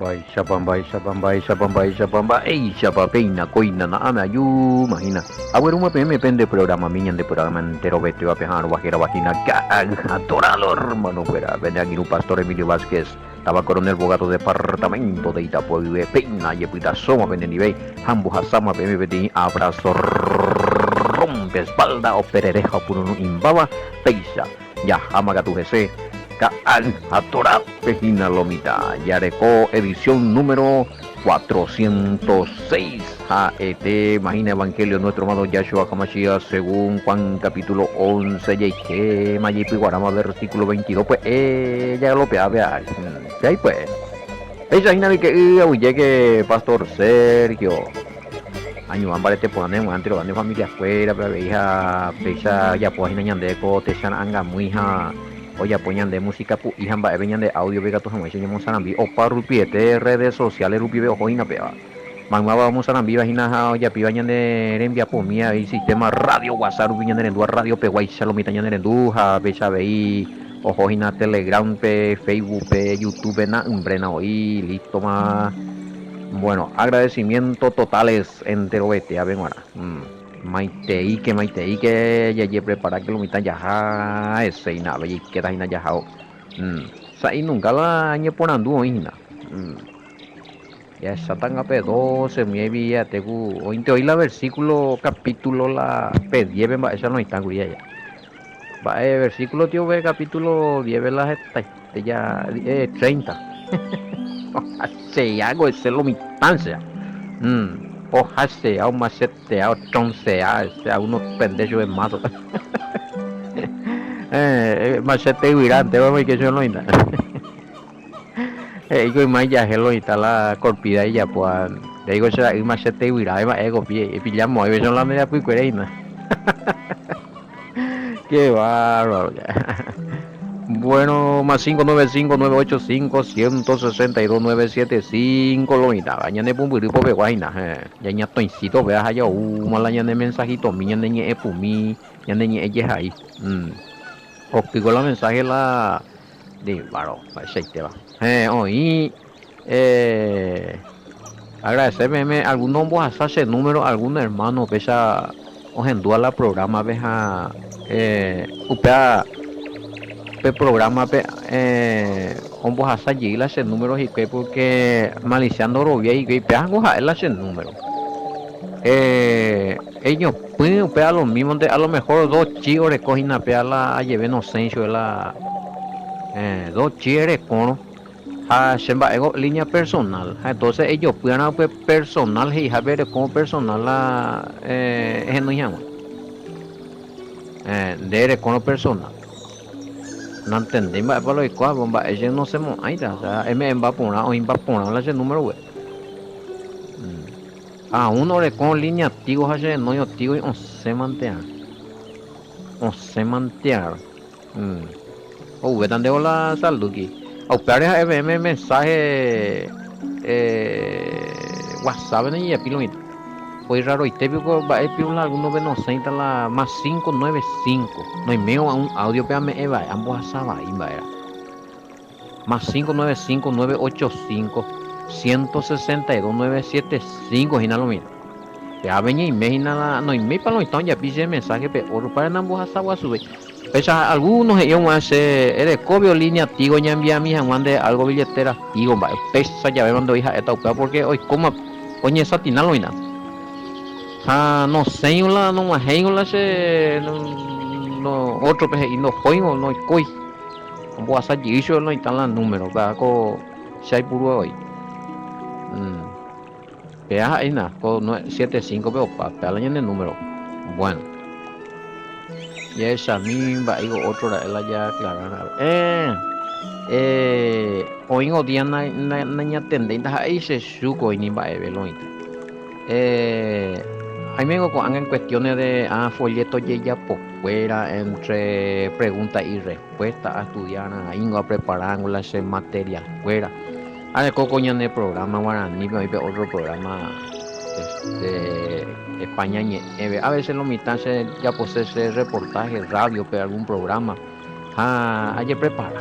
Ey, chapapeina, coina, na me ayu, imagina. Agüero uma PM pende programa minha de programa entero vete a pejar guajera vagina adorado hermano fuera. Vende aquí un pastor Emilio Vázquez. Estaba coronel bogado departamento de Itapueve, peina y epita soma vende nivel. Hambu hasama PM vende abrazo rompe espalda o perereja por un imbaba. Peisa, ya hamaga tu GC. Atora Pejina Lomita, Yareco, edición número 406. AET, Imagina Evangelio, nuestro amado Yahshua Hamashiach, según Juan capítulo 11, Yeke, Mayipi Guarama, versículo 22, pues, ya lo pea, vea, ahí pues. Esa es que llegue Pastor Sergio. Año ambare te ponemos antes lo familia afuera, pero hija, pesa ya pues ñandeco, te san anga muy hija. Oye, apoyan de música, hija, venían de audio, vega tu jamás, llamamos Sarambi, o para rupiete, redes sociales, rupi veo joina peba. Mamá vamos a Sarambi, vagina, oye, pibañan de envia pomía, y sistema radio, WhatsApp, rupiñan de endua, radio, peguay, salomitañan de enduja, becha, veí, o joina, Telegram, Facebook, YouTube, na, umbrena, oí, listo, más. Bueno, agradecimiento totales entero vete, a ver, Maitei que ya prepara que lo mitan ya ese y nada, y que ta ya jao. Sa y nunca la añe ponando hina. Ya está tan a P12, mi vía te hoy la versículo capítulo la P10 va esa no está guría ya. Va versículo tío ve capítulo 10 la ya 30. Se hago ese lo mitancia. Ojalá sea un macete, a troncea, sea unos pendejos de mazo. Macete virante, vamos que yo no hay. Ego más ya hello y tal la corpida y ya pues. Digo será un macete virante, más ego pie, y pillamos, y son la media picuereina. Qué bárbaro. Bueno, más 595-985-162-975 lo mitad. Bañane pumburipo pe guayna, ya ña toincito veas allá mala ñane mensajito, mi ñane ñe epumi, ñane ñe ella ahí. Optico la mensaje la de varo, aceite va. Oí, agradecerme algún nombre hace número, algún hermano pesa ojendúa la programa veja, upea pe programa pe ombo hasa yila ese número y que porque maliciando robia y que peango ja ese número ellos pueden pegar lo mismo de a lo mejor dos chicos recogen a pegar la lleve no sé la dos chicos con a semba ego línea personal entonces ellos pueden hacer personal y a ver como personal la no llama de con personal no entendí va para lo cual bomba ese no se mo ahí o sea va poner ese número web a uno le con línea activo hace no yo activo y on se mantear o vetan de la salud aquí a ustedes FM mensaje WhatsApp y pilomita hoy raro y te pico va a pilar algunos ve no sé la más 595 no hay medio a un audio péame eva ambos asaba y va más 595-985-162-975 y lo mismo. Ya venía y me la no y me para no están ya pise mensaje pe oro para ambos asaba sube. Pesa algunos ellos van a hacer eres cobio línea tigo ya envía mi Juan de algo billetera tigo va pesa ya me mandó hija esta porque hoy como oye esa tinalo y nada. No sé la no más la se no otro pe y no juego no coi como a salir eso no están los números va co si hay puro hoy vea ahí nada con 75 pero para el año de número bueno y esa misma digo otro la ya claro hoy no día na tendencia ahí se suco y ni va a verlo ahí me con en cuestiones de folleto ya por fuera entre preguntas y respuestas a estudiar ahí a preparar ese material fuera a coco ya en el programa guaraní me otro programa España a veces lo mitad ya posee ese reportaje radio pero algún programa ayer prepara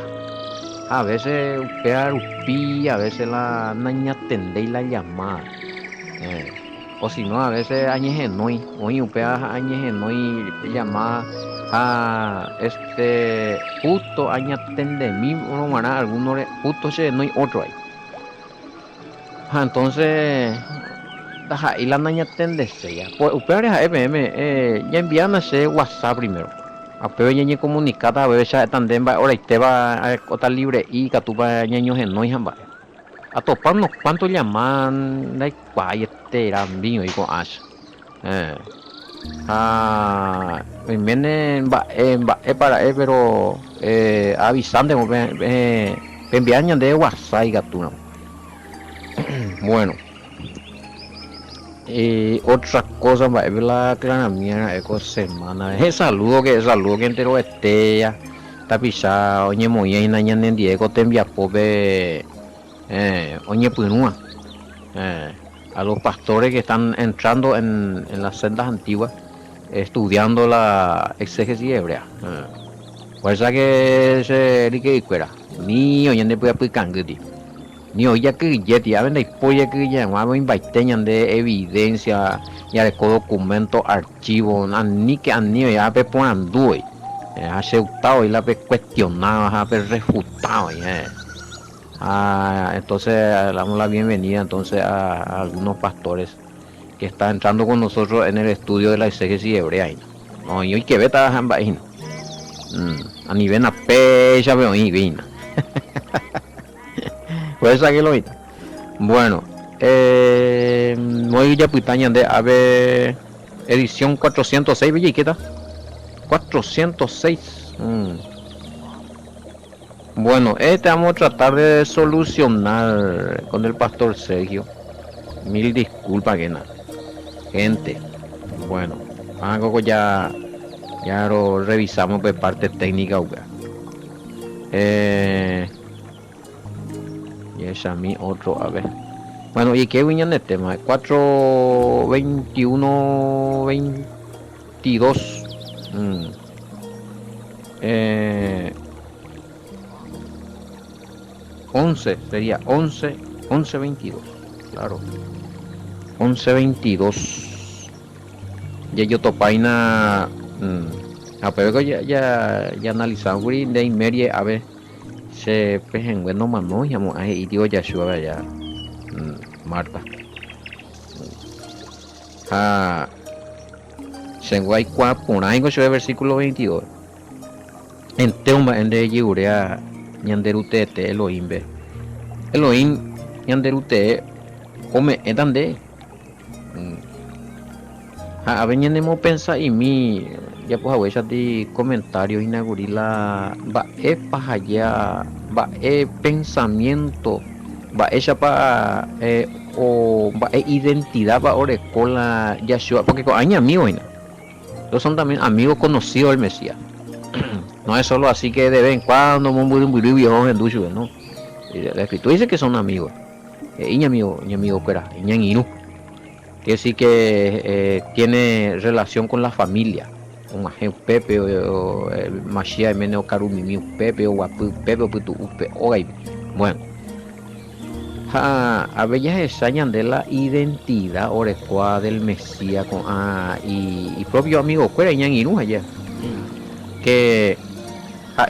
A veces upea upi, a veces la naña tende y la llamada. Eh, o si no, a veces añejenoi, hoy upea añejenoi llamada a justo aña tende mi uno mara alguno justo se no hay otro ahí. Entonces, daja y la naña tende se ya. Pues upea es FM, ya envían ese WhatsApp primero. Apeo ñeñe comunicada a veces tandemba ahora y te va a estar libre y catupa ñeños en no hamba. A topar unos cuantos llaman de cuayete eran vino y con ash. Eh. Viene para pero avisando enviañan de WhatsApp y gatuna. Bueno. Otra cosa, la clara mía, eco semana. Es saludo que entero ya está pisado, oye, muy bien, nañan en Diego, te envía pobre, oye, punúa, a los pastores que están entrando en las sendas antiguas, estudiando la exégesis hebrea. Por eso que se rique y fuera, ni oye, no puede aplicar, ni hoy que ya te hablan de polla que ya vamos invaiteñan de evidencia ya de documento archivo ni que ni ya pe ponen due aceptado y la pe cuestionado ha pe refutado entonces le damos la bienvenida entonces a algunos pastores que están entrando con nosotros en el estudio de la exégesis hebrea no y hoy que ve a nivel a pe ya veo y vina. Pues aquí lo viste. Bueno, hoy ya pitaña de ave edición 406, ¿y qué tal? 406. Bueno, vamos a tratar de solucionar con el pastor Sergio. Mil disculpas que nada. Gente, bueno, algo ya lo revisamos por parte técnica. Y es a mí otro, a ver. Bueno, ¿y qué viene el tema? 4, 21, 22. 11, sería 11, 11, 22. Claro. 11, 22. Ya yo topaina. Pero ya analizamos de inmerie, a ver. Se pejen bueno mano llamo ahí digo ya ya Marta se guay qua por ahí con el versículo 22 en tema en de yurea ñanderute te Elohim ve Elohim ñanderute come etande a ver ñanemo pensa y mi ya pues a veces de comentarios inaugurila va para allá va pensamiento va ella para o va identidad va ahora con la Yahshua porque con años amigos ellos son también amigos conocidos del Mesías no es solo así que de vez en cuando muy viejo en ducho no la escritura dice que son amigos y amigo que era ñangiru que sí que tiene relación con la familia un agente Pepe o Mashiach meneo Karumi Pepe o Guapu Pepe o Putu Upe Ogai. Bueno, a veces ensañan de la identidad orecua del Mesías con y propio amigo Cuera Ñangiru allá que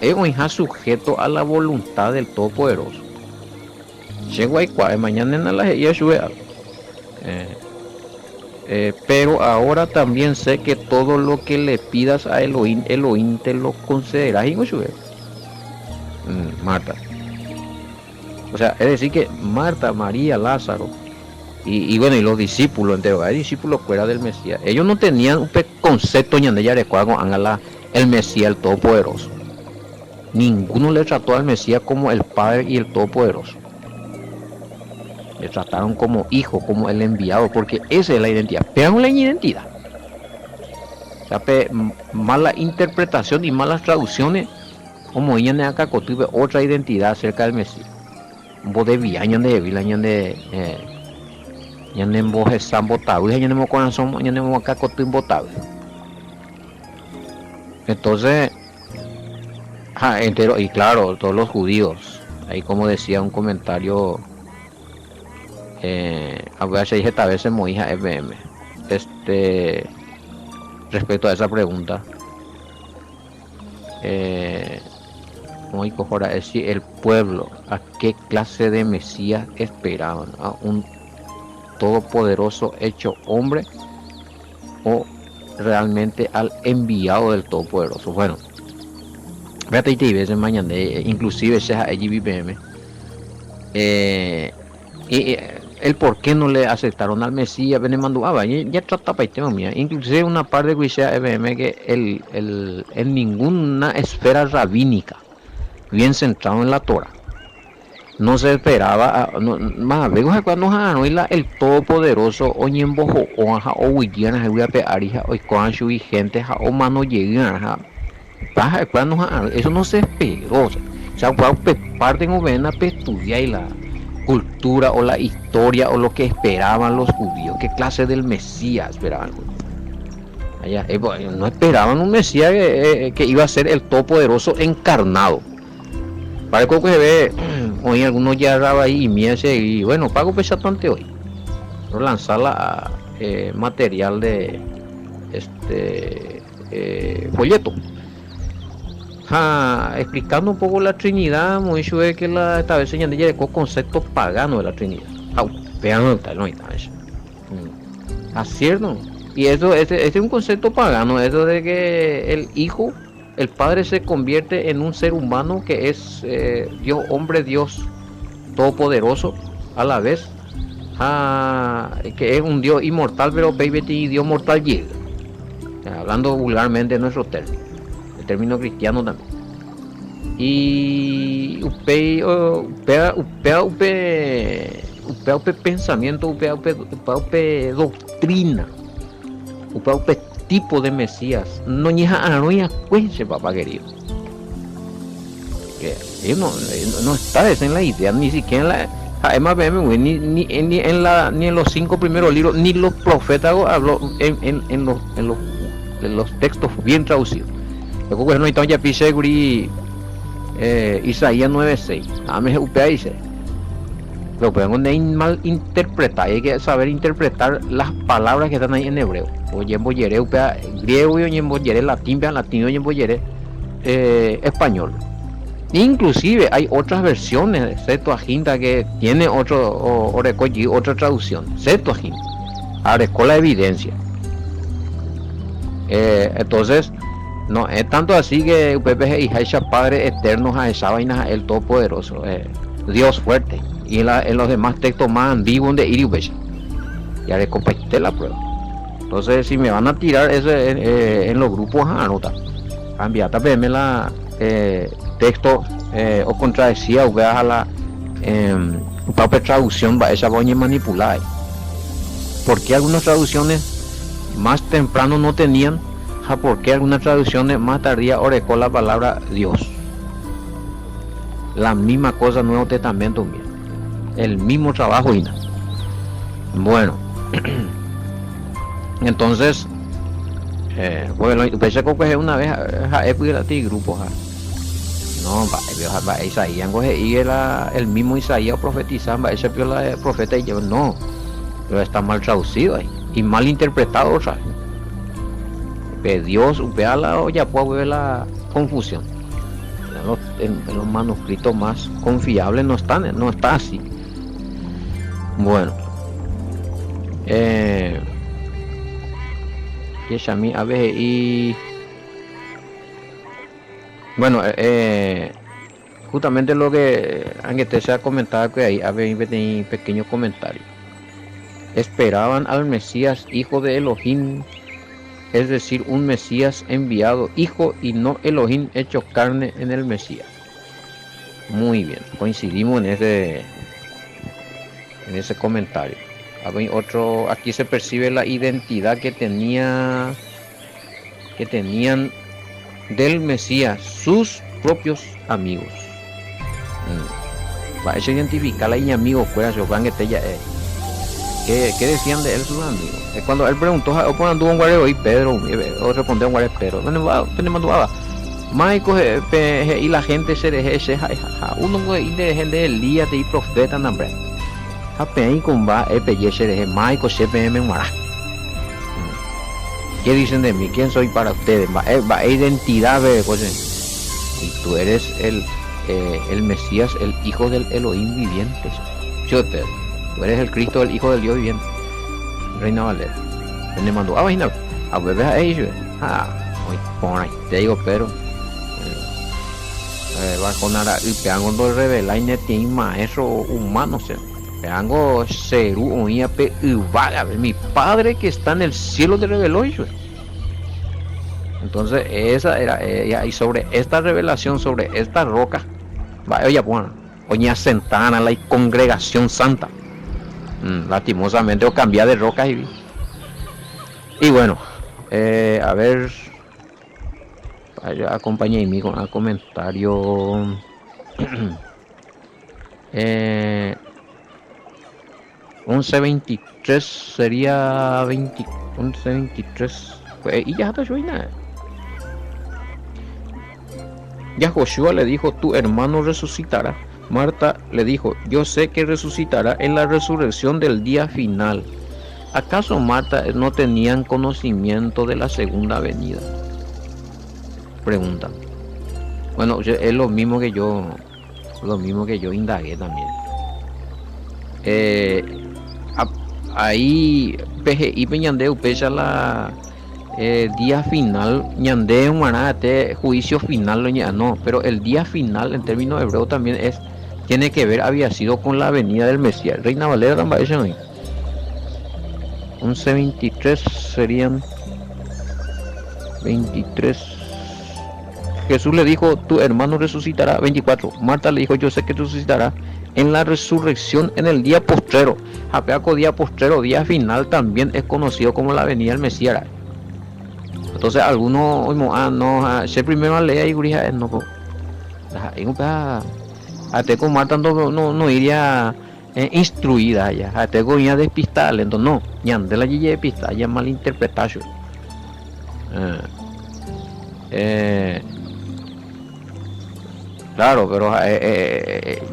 es un hija sujeto a la voluntad del Todopoderoso. Llegó ahí mañana en la Yeshua. Pero ahora también sé que todo lo que le pidas a Elohim te lo concederá. Marta. O sea, es decir que Marta, María, Lázaro y bueno, y los discípulos enteros, hay discípulos fuera del Mesías. Ellos no tenían un concepto ni de el Mesías, el Todopoderoso. Ninguno le trató al Mesías como el Padre y el Todopoderoso. Le trataron como hijo, como el enviado, porque esa es la identidad. Pero la identidad. O sea, mala interpretación y malas traducciones, como ella de acá tuve otra identidad acerca del Mesías. Un poco de viaño de vilaño de voz están botados, y no corazón, ya no acá botado. Entonces, entero, y claro, todos los judíos Ahí como decía un comentario, a veces dije esta vez mo hija FM. Respecto a esa pregunta, muy cojora es si el pueblo a qué clase de Mesías esperaban, a un todopoderoso hecho hombre o realmente al enviado del todopoderoso. Bueno, fíjate y veces mañana, inclusive sea allí BPM, y el por qué no le aceptaron al Mesías, ya trata para el tema mía, inclusive una parte de sea EBM que en ninguna esfera rabínica bien centrado en la Torah no se esperaba más luego cuando el todopoderoso oñembojo oaja o huillana pe arija o coanchu y gente o mano llega baja cuando eso no se esperó, o sea parten o ven a estudiar la cultura o la historia o lo que esperaban los judíos, qué clase del Mesías esperaban. Allá, no esperaban un Mesías que iba a ser el todopoderoso encarnado. Para que se ve, hoy algunos ya raba ahí y miese y bueno, pago pesatante hoy. Pero lanzar la material de folleto. Explicando un poco la Trinidad, muy sure que esta vez señalé ya el concepto pagano de la Trinidad. Vean tal no está eso. Acierto. Y eso es un concepto pagano, eso de que el hijo, el padre se convierte en un ser humano que es Dios, hombre Dios todopoderoso a la vez, que es un Dios inmortal, pero y Dios mortal llega. Hablando vulgarmente de nuestro término, el término cristiano también. Y upe pensamiento, upe doctrina, upe tipo de Mesías, no cuente, papá querido. Que no está esa en la idea, ni siquiera en la además ni en los 5 primeros libros, ni los profetas habló en los textos bien traducidos. Yo creo que no hay tanta piseguri Isaías 9:6. A mí upea dice. Lo podemos mal interpretar, hay que saber interpretar las palabras que están ahí en hebreo. Oye, boyere, upea griego y boyere latín, y boyere español. Inclusive hay otras versiones de Septuaginta que tiene otra traducción. Septuaginta. Arecó la evidencia. Entonces, no es tanto así que UPPG y Haisha Padre Eterno a esa vaina el Todopoderoso, Dios fuerte. Y en los demás textos más ambiguos de Iriubecha. Ya le compartí la prueba. Entonces, si me van a tirar eso en los grupos, anota. Enviar también la texto o contradecía o veas a la propia traducción va esa voy a manipular. Porque algunas traducciones más temprano no tenían, porque algunas traducciones más tardía orecó la palabra Dios. La misma cosa Nuevo Testamento, el mismo trabajo y nada. Bueno, entonces bueno, pensé que una vez a grupo no va Isaías y el mismo Isaías profetizaba ese profeta y yo no, pero está mal traducido ahí y mal interpretado otra vez. Que Dios vea la olla puede ver la confusión en los manuscritos más confiables no está así. Bueno, que a mí a veces y bueno, justamente lo que antes se ha comentado que ahí a veces un pequeño comentario. Esperaban al Mesías hijo de Elohim, es decir, un Mesías enviado, hijo y no Elohim hecho carne en el Mesías. Muy bien, coincidimos en ese comentario. Otro, aquí se percibe la identidad que tenían del Mesías sus propios amigos. Va a identificar a la amigo fuera yo van que te ya ¿Qué decían de él sus amigos? Cuando él preguntó cuando anduvo un guareo y Pedro o respondió un guareo Pedro Michael y la gente se deje uno de gente del día de profeta nombre apenas con va se deje Michael CPM mara. ¿Qué dicen de mí? ¿Quién soy para ustedes? Va identidad de cosas. Y tú eres el Mesías, el hijo del Elohim viviente. Tú eres el Cristo, el hijo del Dios viviente. Reina Valera. Me mandó a vaina a beber a ellos. Hoy por ahí te digo, pero va con ara y peango no revela y tiene maestro humano, peango seru oía pe vaga mi padre que está en el cielo te reveló eso. Entonces esa era y sobre esta revelación, sobre esta roca, va oye bueno, oña Santana, la congregación santa. Lastimosamente o cambiar de roca y bueno, a ver, acompañé mi con el comentario. 11:23 sería 20, 11:23 pues, y ya está nada. Ya Joshua le dijo, tu hermano resucitará. Marta le dijo, yo sé que resucitará en la resurrección del día final. ¿Acaso Marta no tenían conocimiento de la segunda venida? Pregunta. Bueno, es lo mismo que yo indagué también. Ahí PGI Peñandeu pesa la día final ñande humanate juicio final no, pero el día final en términos hebreos también tiene que ver, había sido con la venida del Mesías. Reina Valera también 11:23 serían 23. Jesús le dijo, tu hermano resucitará. 24. Marta le dijo, yo sé que resucitará en la resurrección en el día postrero. Apeaco día postrero, día final, también es conocido como la venida del Mesías. Entonces algunos no, se primero lea y grija no, hasta con Marta no iría instruida ya, hasta con ella despistada, entonces no, ya de la de pista, ya malinterpretación. Claro, pero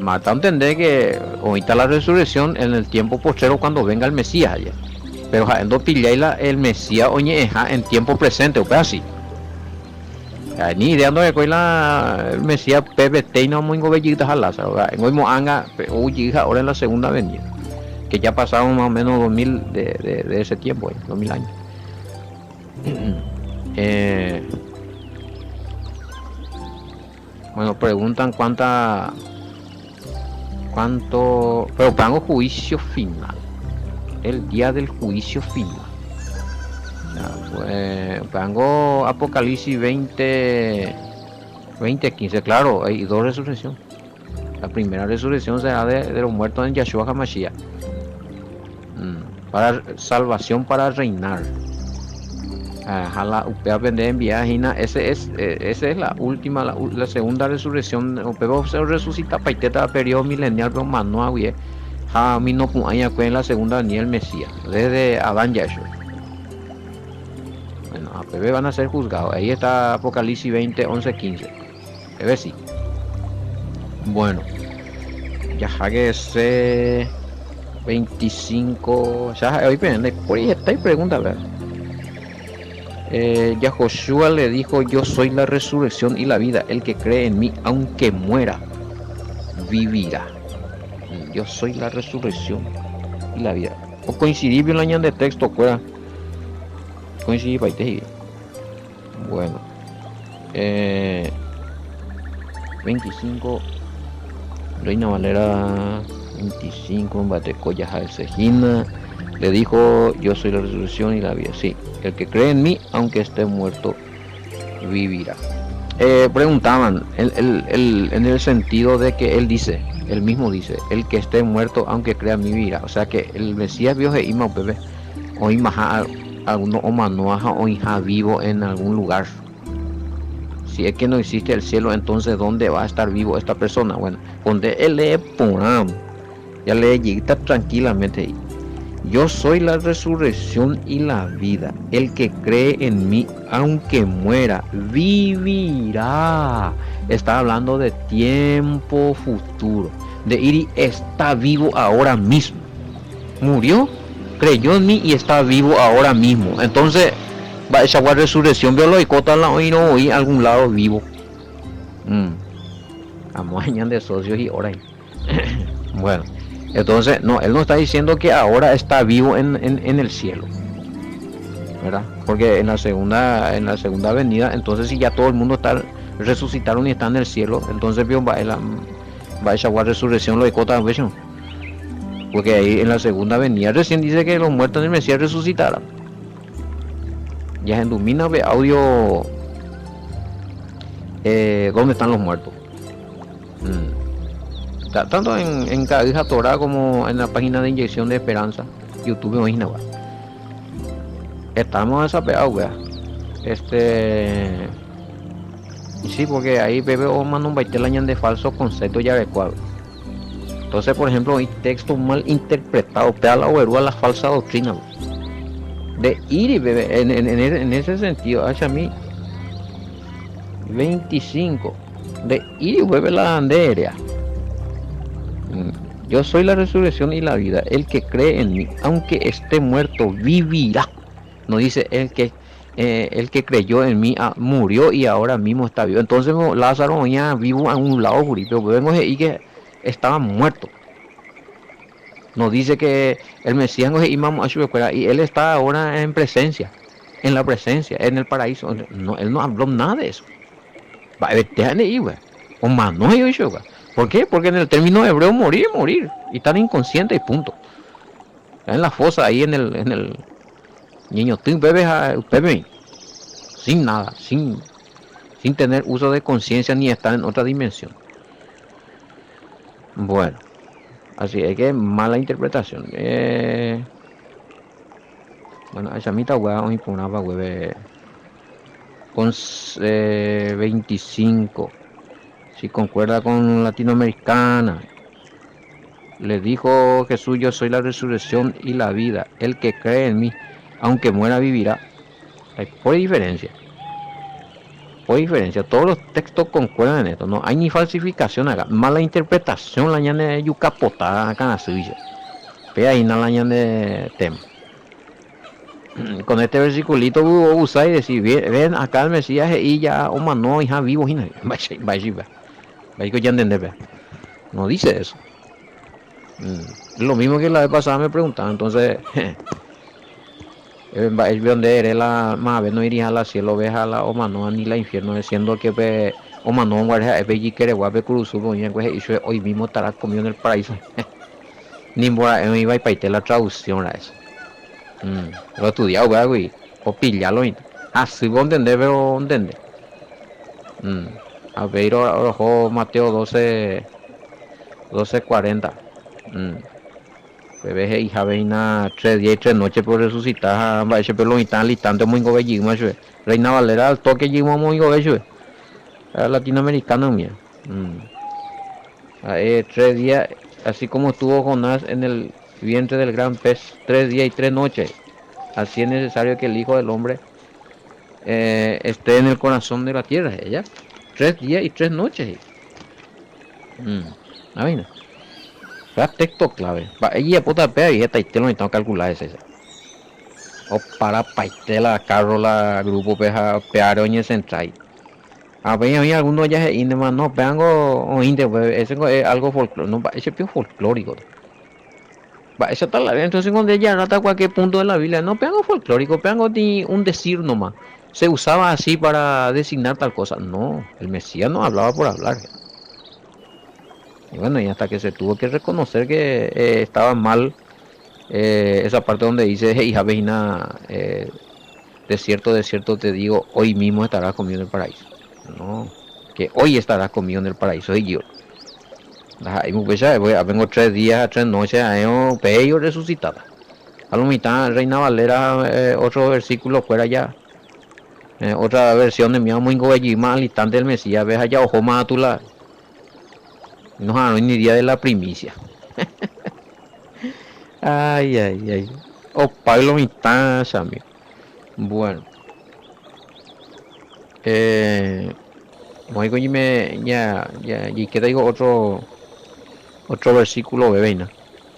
Marta entender que ahorita la resurrección en el tiempo postrero cuando venga el Mesías ya. Pero no pilláis el Mesías oye en tiempo presente, o así. Ni idea no es el Mesías PBT y no muy bellitas a Lázaro, en hoy moanga hija ahora en la segunda venida, que ya pasaron más o menos 2000 de ese tiempo, 2000 años. Bueno, preguntan cuánto, pero pongo juicio final, el día del juicio final. Pues, pongo Apocalipsis 20:15, claro, hay dos resurrecciones. La primera resurrección será de los muertos en Yahshua HaMashiach, para salvación, para reinar. La UPA vende en viaje, esa es la última, la segunda resurrección. UPA se resucita paiteta periodo milenial, pero manual a mí no puña en la segunda ni el Mesías, desde Adán Yahshua. Bueno, a PB van a ser juzgados. Ahí está Apocalipsis 20:11-15. PB sí. Bueno, ya que ese 25, ya hoy por ahí está y pregunta, ¿verdad? Ya Joshua le dijo, yo soy la resurrección y la vida, el que cree en mí aunque muera vivirá. Yo soy la resurrección y la vida. O coincidí bien la año de texto fuera coincidí para te. Bueno, 25 Reina Valera 25 Batecoya Jalsejina le dijo, yo soy la resurrección y la vida. Sí, el que cree en mí, aunque esté muerto, vivirá. Preguntaban en el sentido de que él mismo dice, el que esté muerto, aunque crea en mí, vivirá. O sea que el Mesías vio que ima bebé o imaja alguno o manuaja o hija vivo en algún lugar. Si es que no existe el cielo, entonces ¿dónde va a estar vivo esta persona? Bueno, donde él lee Puram, ya lee Yigita tranquilamente. Yo soy la resurrección y la vida. El que cree en mí, aunque muera, vivirá. Está hablando de tiempo futuro. De Iri está vivo ahora mismo. Murió, creyó en mí y está vivo ahora mismo. Entonces, va a esa resurrección biológica, hoy no voy a algún lado vivo. Amañan de socios y ahora. Bueno, entonces, no, él no está diciendo que ahora está vivo en el cielo, ¿verdad? Porque en la segunda venida, entonces si ya todo el mundo está resucitaron y está en el cielo, entonces va a esa resurrección lo de Cota, porque ahí en la segunda venida recién dice que los muertos del Mesías resucitarán. Ya en Dumina ve audio dónde están los muertos. Tanto en Cabija Torah como en la página de Inyección de Esperanza, YouTube, imagina, estamos desapegados, wea. Y sí, porque ahí bebe o manda un baitelañan de falso concepto y adecuado. Entonces, por ejemplo, hay textos mal interpretados, pega la oberúa la falsa doctrina, wea. De ir y bebe, en ese sentido, hacia mí, 25, de ir y bebe la bandera. Yo soy la resurrección y la vida. El que cree en mí, aunque esté muerto, vivirá. No dice el que creyó en mí murió y ahora mismo está vivo. Entonces Lázaro ya vivo a un lado, pero vemos y que estaba muerto. No dice que el Mesías no es imam y él está ahora en presencia, en la presencia, en el paraíso. No, él no habló nada de eso. Va a ver, o más no hay yo. ¿Por qué? Porque en el término hebreo morir. Y estar inconsciente y punto. En la fosa, ahí en el niño, tú bebé, sin nada, sin tener uso de conciencia ni estar en otra dimensión. Bueno, así es que mala interpretación. Bueno, esa mitad hueá hoy por una hueve con 25. Si concuerda con latinoamericana. Le dijo Jesús, yo soy la resurrección y la vida. El que cree en mí, aunque muera, vivirá. Por diferencia. Todos los textos concuerdan en esto. No hay ni falsificación acá. Mala interpretación la ñane de yucapotada acá en la suya. Ve ahí la ñane de tema. Con este versiculito usa y decir, ven acá el Mesías y ya, o no, hija vivo, hija. No dice eso. Lo mismo que la vez pasada me preguntaban, entonces el donde eres la más no iría a la cielo ves a la omano ni la infierno diciendo que omano guarda y quiere guape cruzo hoy mismo estarás comido en el paraíso. Ni me iba a paite la traducción a eso. Lo estudiado güey o pillarlo así vos entender pero entender. A ver ojo Mateo 12:40. Bebé hija veina 3 días y 3 noches por resucitar va ese pelo tan listante muy gobello más Reina Valera al toque llegó muy gobello latinoamericano mía. 3 días así como estuvo Jonás en el vientre del gran pez 3 días y 3 noches. Así es necesario que el Hijo del Hombre esté en el corazón de la tierra, ella 3 días y 3 noches. Vaina. Texto clave. Ella puta pea y esta y te lo necesitamos calcular ese. O para paitela carro la grupo peja pearo en el central. A ver, hay algunos ya se más no peango o inde ese es algo folclórico, no ese pio folclórico. Va, eso está la entonces cuando ella hasta cualquier punto de la Biblia, no peango folclórico, peango ni un decir nomás. Se usaba así para designar tal cosa. No, el Mesías no hablaba por hablar. Y bueno, y hasta que se tuvo que reconocer que estaba mal esa parte donde dice, hija vecina, de cierto te digo, hoy mismo estarás conmigo en el paraíso. No, que hoy estarás conmigo en el paraíso y yo. Vengo 3 días, 3 noches, yo resucitada. A lo mitad, Reina Valera, otro versículo fuera ya. Otra versión de mi amo Ingobellima al instante del Mesías, ves allá, ojo más a tu lado. No ni día de la primicia. Ay, ay, ay. O Pablo Mitad, amigo. Bueno, eh, voy con y que digo otro versículo, bebé, ¿no?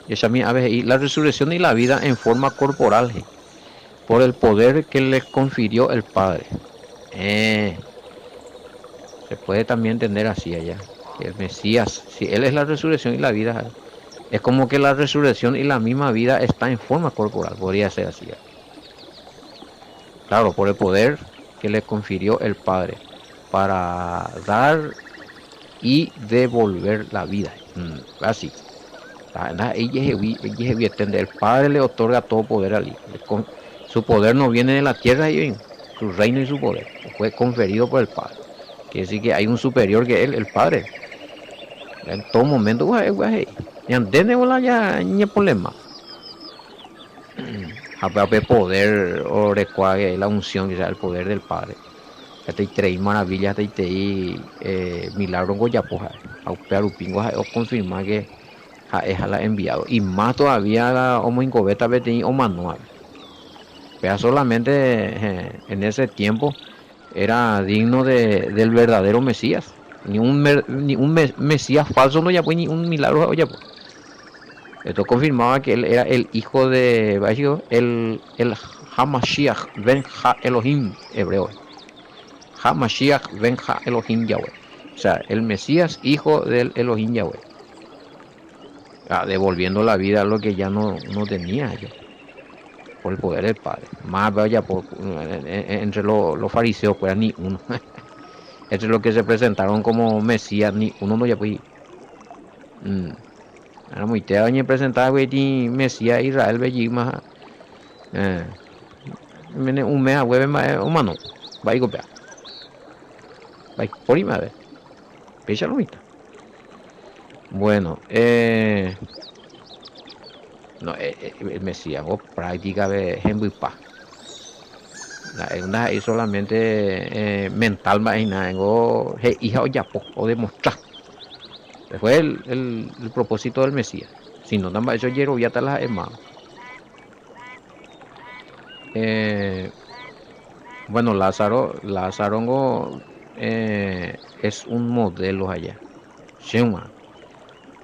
Y esa a ver, y la resurrección y la vida en forma corporal, por el poder que les confirió el Padre. Eh, Se puede también entender así allá. Que el Mesías, si Él es la resurrección y la vida, es como que la resurrección y la misma vida está en forma corporal, podría ser así. Claro, por el poder que le confirió el Padre para dar y devolver la vida. Así. El Padre le otorga todo poder al Hijo. Su poder no viene de la tierra, y su reino y su poder fue conferido por el Padre. Quiere decir que hay un superior que él, el Padre. En todo momento, ya ya ni problema. A poder o recuague la unción, que sea el poder del Padre. Ya te tres maravillas, te milagro en Goyapoja. A Upingo, o confirmar que es a la enviado. Y más todavía la homo incobeta betí o manual. Pero solamente en ese tiempo era digno del verdadero Mesías. Ni un Mesías falso no ya pues, ni un milagro ya pues. Esto confirmaba que él era el hijo de el Hamashiach ben Ha Elohim hebreo. Hamashiach ben Ha Elohim Yahweh. O sea, el Mesías hijo del Elohim Yahweh. Devolviendo la vida a lo que ya no tenía yo. Por el poder del Padre. Más vaya entre los fariseos, pues ni uno. Entre los que se presentaron como Mesías, ni uno no ya puede. Era muy te dañe presentar, güey, ni Mesías Israel, belli más. Un mes a hueve más humano. Va a golpear. Va a por a ver. Pecha lo mismo. Bueno, no, el Mesías, o práctica de ejemplo pa. Una es solamente mental más y nada, hija o ya o demostrar. Fue el propósito del Mesías. Si no, tan eso llero ya te las hermanas. Bueno, Lázaro es un modelo allá. Shema.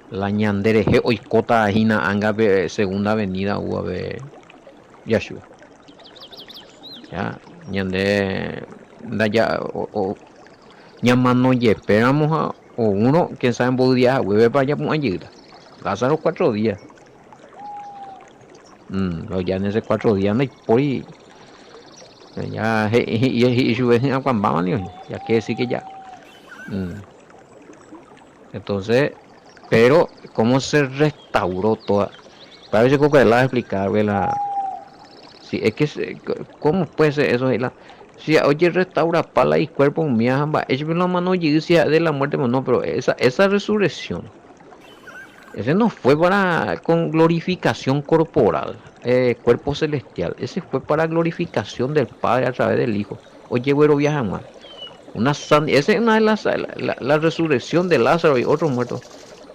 La ñandereje oikota ajina anga segunda avenida UAB Yashua. Ya, ñande da ya o ñamano ye esperamos a o uno que sabe en días hueve para allá por ayuda. Lázaro 4 días. Ya en ese 4 días no hay por ya y su vez a cuando van ya que decir que ya. Entonces, pero cómo se restauró toda. Parece que la explicar, ¿verdad? Sí, es que cómo puede ser eso, si oye restaura pala y cuerpo mía, es la mano de la muerte, no, pero esa resurrección, ese no fue para con glorificación corporal, cuerpo celestial, ese fue para glorificación del Padre a través del Hijo. Oye, güero, viaja más. Esa es una de la resurrección de Lázaro y otros muertos.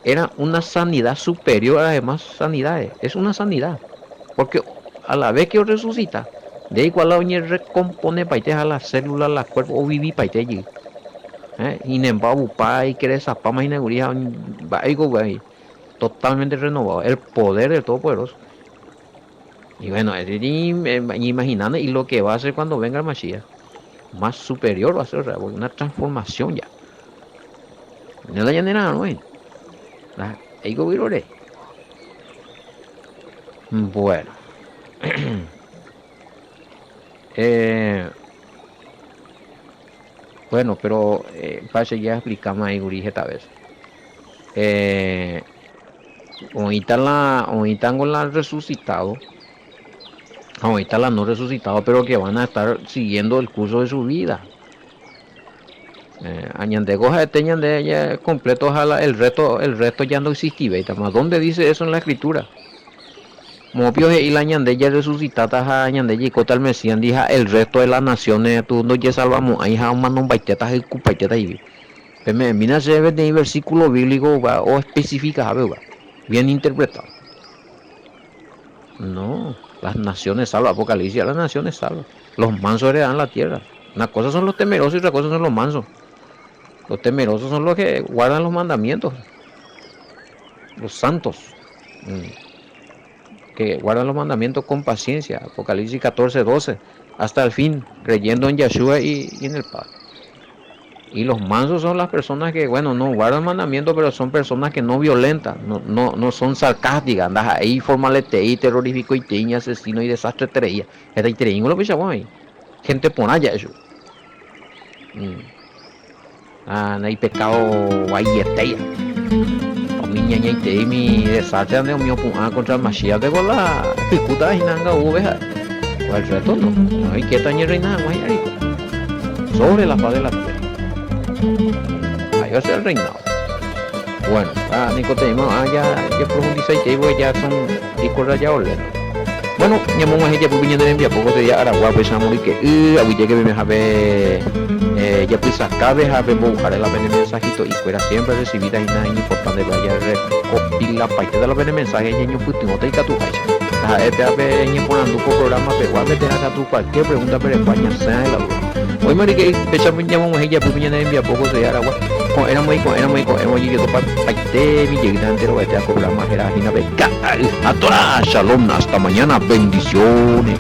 Era una sanidad superior a las demás sanidades. Es una sanidad. Porque a la vez que resucita, de igual la uña recompone para a las células, las cuerpos o viví para allí. Y nembabu pa y que esa pama y neguría totalmente renovado. El poder del Todopoderoso. Y bueno, imaginando y lo que va a hacer cuando venga el Mashiach. Más superior va a ser una transformación ya. No la llanera, no es. Bueno. Bueno, pero para ya explicamos ahí, Guri, esta vez. Ahorita con la resucitado, ahorita la no resucitado, pero que van a estar siguiendo el curso de su vida. Añande goja de teñan de ella completo, ojalá el resto ya no existía. ¿Dónde dice eso en la escritura? Mopio y la ñandella resucitada ñandella y cota el mesías dija el resto de las naciones tú no ya salvamos ahí ja un baitetas y cupaitetas y mira se ve de versículo bíblico o específica bien interpretado. No, las naciones salvas, Apocalipsis, las naciones salvas. Los mansos heredan la tierra. Una cosa son los temerosos y otra cosa son los mansos. Los temerosos son los que guardan los mandamientos, los santos, que guardan los mandamientos con paciencia. Apocalipsis 14:12, hasta el fin, creyendo en Yeshua y en el Padre. Y los mansos son las personas que, bueno, no guardan mandamientos, pero son personas que no violentan, no son sarcásticas, andas ahí, formalete y terrorífico y teña, asesino y desastre treía. Era y treía, lo que llamamos ahí. Gente por allá, eso. No hay pecado, hay eteya. Miña y te mi desastre ande mío contra el Mashiach de gola, picuta y nanga uveja. O el resto no hay que tañer reina, sobre la paz de la tierra. Ahí va a ser el reinado. Bueno, Nicotemo, ya profundiza y te digo que ya son discos rayados. Bueno, ya vamos a ella por viña de envía poco de día Aragua pues amor y que había que me jabe ya pues acá de jabe buscar el avene mensajito y fuera siempre recibida y nada importante vaya recopilar la parte de la avene mensaje y yo pues tengo que tu país. Este ave ni ponando un programa pero a veces acá tu cualquier pregunta para España sea de la duda. Hoy me dije que llamamos a ella por viña de envía poco de Aragua. Era muy hemos llegado para parte mi llegada entero este programa era Gina Beca. A toda shalom hasta mañana bendiciones.